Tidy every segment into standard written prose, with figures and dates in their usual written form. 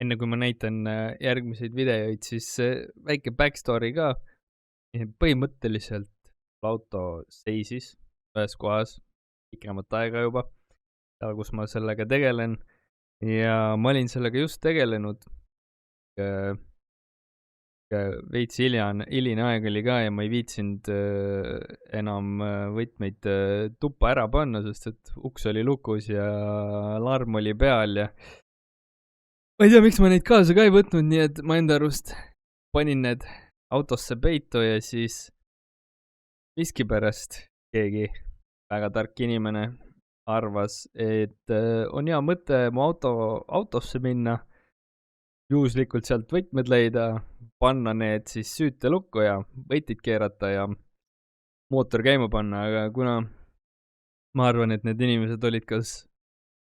enne kui ma näitan järgmiseid videoid, siis väike backstory ka. Põhimõtteliselt auto seisis ühes kohas pikemat aega juba, seal kus ma sellega tegelen, ja ma olin sellega just tegelenud. Veits hiline aeg oli ka ja ma ei viitsinud enam võtmeid tuppa ära panna, sest et uks oli lukus ja alarm oli peal ja ma ei tea, miks ma neid kaasa ka ei võtnud, nii et ma enda arust panin need autosse peitu ja siis miskipärast keegi väga tark inimene arvas, et on hea mõte mu autosse minna, juhuslikult sealt võtmed leida, panna need siis süütelukku ja võtid keerata ja mootor käima panna, aga kuna ma arvan, et need inimesed olid kas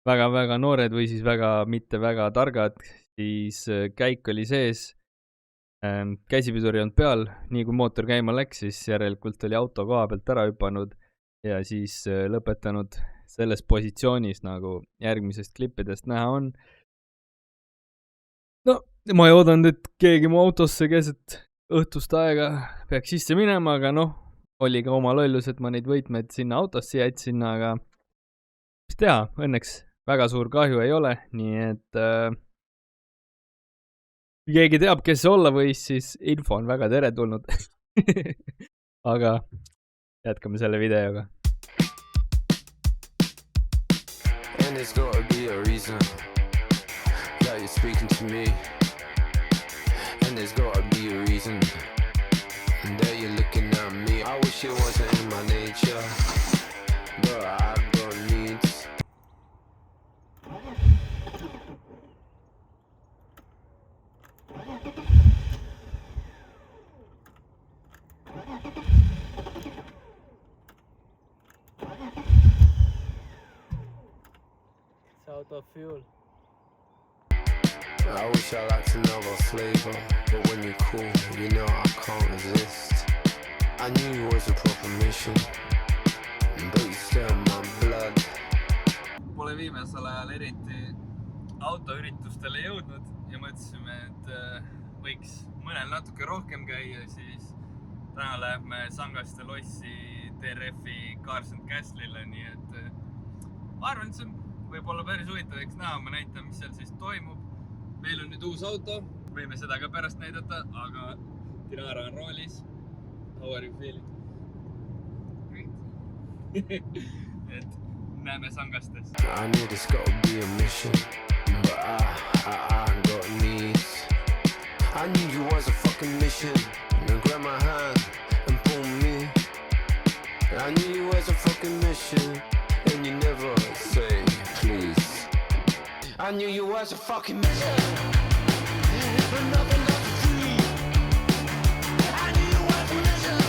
väga-väga noored või siis mitte väga targad, siis käik oli sees, käsipidur ei olnud peal, nii kui mootor käima läks, siis järelikult oli auto koha pealt ära hüpanud ja siis lõpetanud selles positsioonis, nagu järgmisest klippidest näha on. No, ma ei oodanud, et keegi mu autosse keset õhtust aega peaks sisse minema, aga noh, oli ka oma lollus, et ma neid võtmed sinna autosse jätsin, aga mis teha, õnneks väga suur kahju ei ole, nii et kui keegi teab, kes see olla võis, siis info on väga teretulnud. Aga jätkame selle videoga. And there's gotta be a reason that you're speaking to me. And there's gotta be a reason that you're looking at me. I wish it wasn't in my nature, but I've got needs. It's out of fuel. I wish I liked another flavor, but when you're cool, you know I can't resist. I knew it was a proper mission, but you still in my blood. Pole viimasel ajal eriti autoüritustele jõudnud ja mõtlesime, et võiks mõnel natuke rohkem käia, siis täna läheb me Sangaste lossi TRF-i Cars & Castle'ile, nii et ma arvan, et see võib olla päris huvitav, eks näha, ma näitan, mis seal siis toimub. Meil on nüüd uus auto, võime seda ka pärast näidata, aga Dinara on roolis. How are you feeling? Great. Et näeme Sangastes. I knew there's gotta be a mission, but I got needs. I knew you was a fucking mission, and grab my hand and pull me. I knew you was a fucking mission, and you never say please. I knew you was a fucking mission, but nothing else to dream. I knew you was a mission,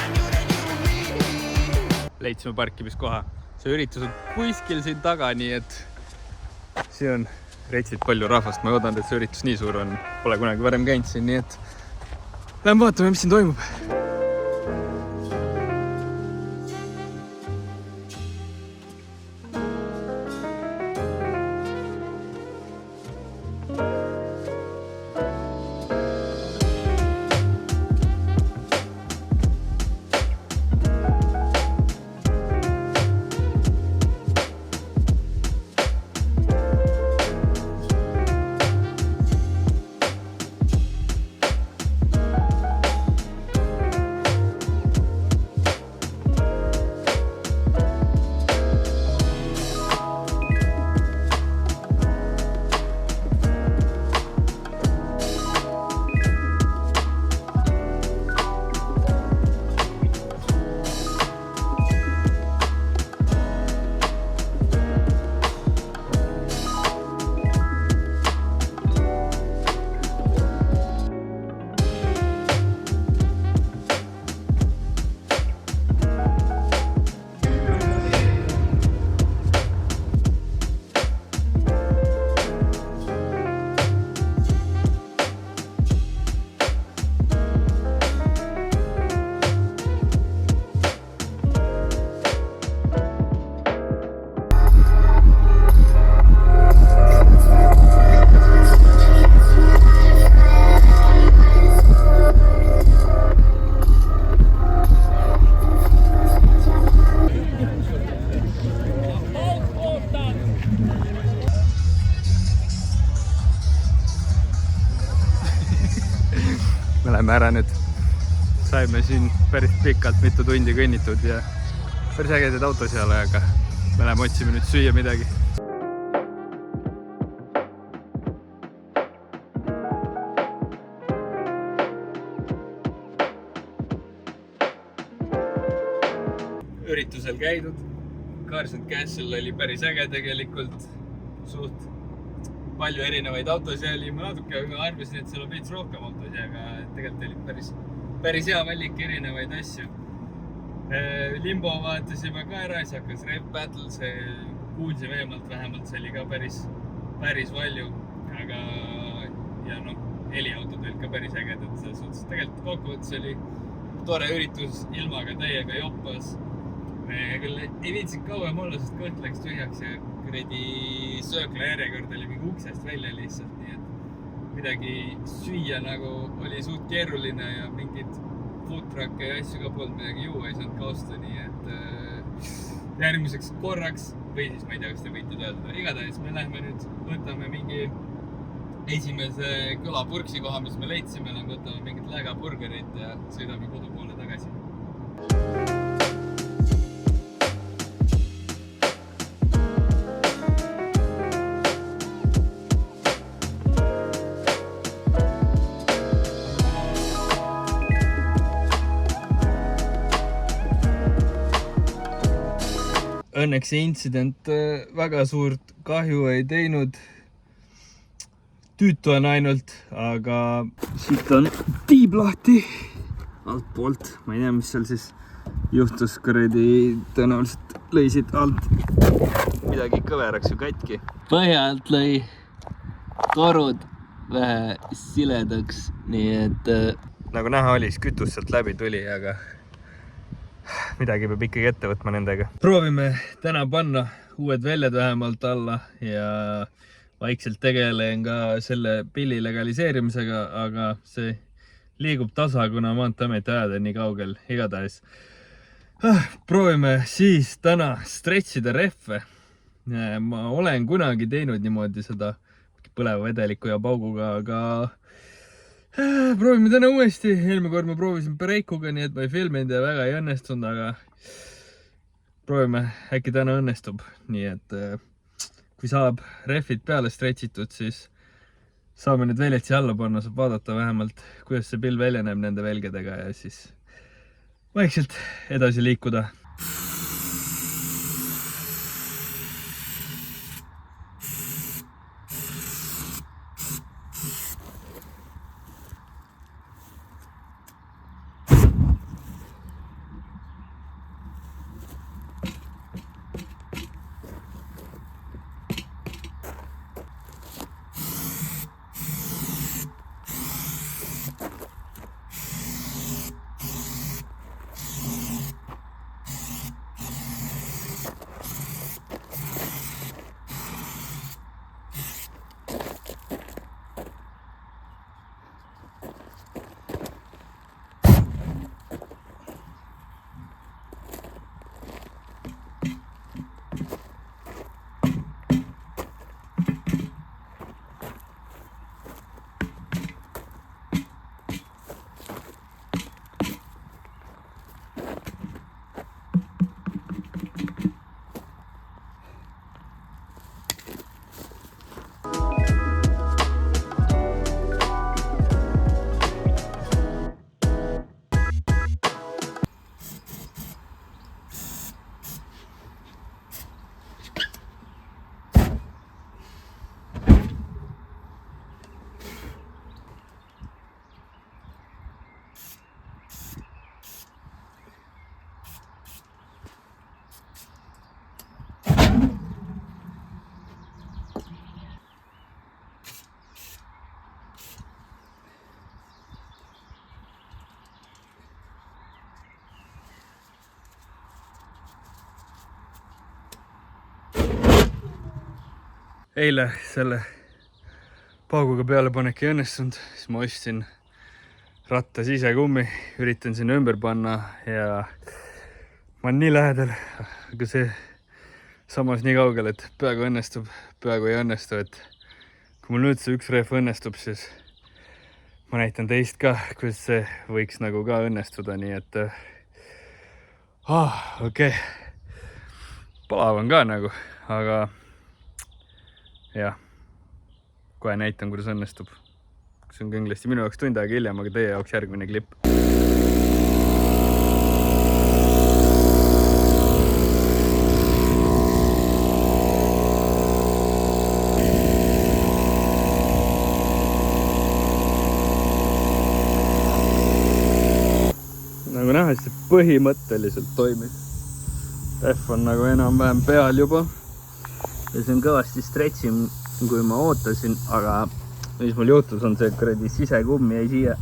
I knew that you were me. Leidsime parkimiskoha. See üritus on kuskil siin taga, nii et siin on reitsid palju rahvast. Ma oodan, et see üritus nii suur on. Pole kunagi varem käinud siin, nii et lähme vaatame, mis siin toimub. oleme ära nüüd. Saime siin päris pikalt mitu tundi kõnnitud ja päris ägedaid autos ei ole, aga me läheme otsime nüüd süüa midagi. Üritusel käidud. Cars and Castle oli päris äge tegelikult. Suht palju erinevaid autosi oli. Ma natuke arvasin, et seal on veits rohkem autosi, aga tegelikult oli päris hea valik erinevaid asju. Limbo vaatasime ka ära, siis hakkas Rev Battle, see kuulsime eemalt vähemalt, see oli ka päris palju. Aga ja heliautod olid ka päris ägedad selles suhtes. Tegelikult kokkuvõttes oli tore üritus, ilmaga täiega joppas. Küll ei viitsinud kauem olla, sest kõht läks tühjaks ja kuradi söökla järjekord oli mingi uksest välja lihtsalt, nii et midagi süüa oli suht keeruline ja mingid food truck'e ja asju ka polnud, midagi juua ei saanud ka osta, nii et järgmiseks korraks või siis ma ei tea, kas te võite teada. Igatahes me läheme nüüd, võtame mingi esimese kõlapurksi koha, mis me leidsime, võtame mingit lägaburgerit ja sõidame kodu poole tagasi. Õnneks see intsident väga suurt kahju ei teinud. Tüütu on ainult, aga siit on tiib lahti alt poolt. Ma ei tea, mis seal siis juhtus, kuradi tõenäoliselt lõisid alt midagi kõveraks ju katki. Põhja alt lõi torud vähe siledaks, nii et nagu näha oli, siis kütus sealt läbi tuli, aga midagi peab ikkagi ette võtma nendega. Proovime täna panna uued väljad vähemalt alla ja vaikselt tegelen ka selle pilli legaliseerimisega, aga see liigub tasa, kuna Maanteeameti ajad on nii kaugel. Igatahes proovime siis täna stretchida rehve. Ma olen kunagi teinud niimoodi seda põleva vedeliku ja pauguga, aga proovime täna uuesti. Eelmine kord ma proovisin Pereikuga, nii et ma ei filminud ja väga ei õnnestunud, aga proovime, äkki täna õnnestub. Nii et kui saab rehvid peale stretchitud, siis saame nüüd väljad siia alla panna, saab vaadata vähemalt, kuidas see pill välja näeb nende velgedega ja siis vaikselt edasi liikuda. Eile selle pauguga pealepanek ei õnnestunud, siis ma ostsin ratta sisekummi, üritan sinna ümber panna ja ma olen nii lähedal, aga see samas nii kaugel, et peaaegu õnnestub, peaaegu ei õnnestu, et kui mul nüüd see üks rehv õnnestub, siis ma näitan teist ka, kuidas see võiks nagu ka õnnestuda, nii et okei. Palav on ka nagu, aga jah, kohe näitan, kuidas õnnestub. See on kindlasti minu jaoks tund aega hiljem, aga teie jaoks järgmine klipp. Nagu näha, see põhimõtteliselt toimib. F on nagu enam-vähem peal juba. Ja see on kõvasti stretchim, kui ma ootasin, aga mis mul juhtus on see kuradi sisekummi jäi siia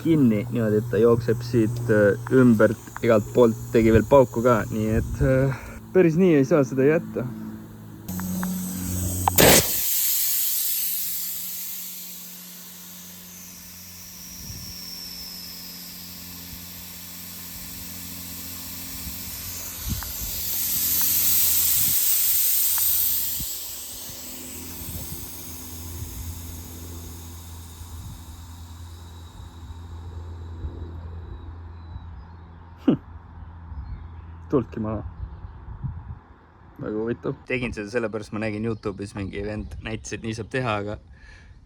kinni, niimoodi, et ta jookseb siit ümbert igalt poolt, tegi veel pauku ka, nii et päris nii ei saa seda jätta. Tulki maha. Väga huvitav. Tegin seda sellepärast, ma nägin YouTube'is mingi vend näitas, et nii saab teha, aga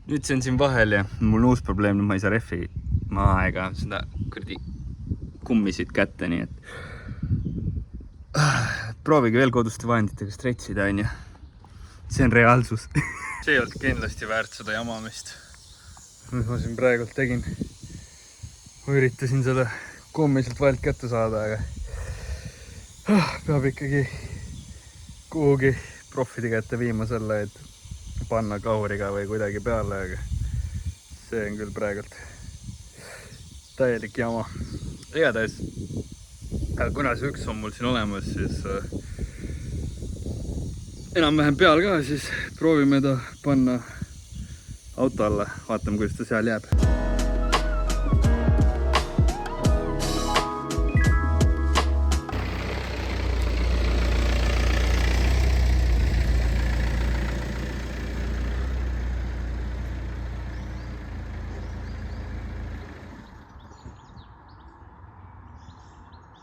nüüd see on siin vahel ja mul on uus probleem, nüüd ma ei saa refi maha ega seda kurdi kummisid kätte, nii et proovige veel koduste vahenditega stretchida, on ju. See on reaalsus. See ei olnud kindlasti väärt seda jamamist. Mis ma siin praegult tegin. Ma üritasin seda kummiselt vahelt kätte saada, aga peab ikkagi kuhugi profide kätte viima selle, et panna kahuriga või kuidagi peale, aga see on küll praegult täielik jama. Igatahes, kuna see üks on mul siin olemas, siis enam-vähem peal ka, siis proovime ta panna auto alla, vaatame, kuidas ta seal jääb.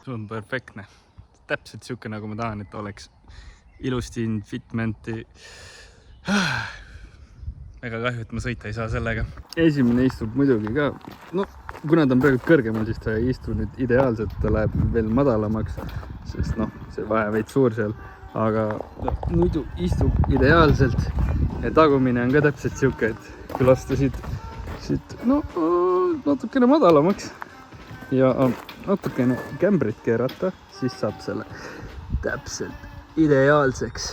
See on perfektne. Täpselt siuke, nagu ma tahan, et oleks ilusti fitmenti. Väga kahju, et ma sõita ei saa sellega. Esimene istub muidugi ka. No, kuna ta on praegu kõrgemal, siis ta ei istu nüüd ideaalselt. Ta läheb veel madalamaks, sest see vahe veid suur seal. Aga muidu istub ideaalselt. Ja tagumine on ka täpselt siuke, et kui lasta siit natukene madalamaks. Ja natukene kämbrit keerata, siis saab selle täpselt ideaalseks.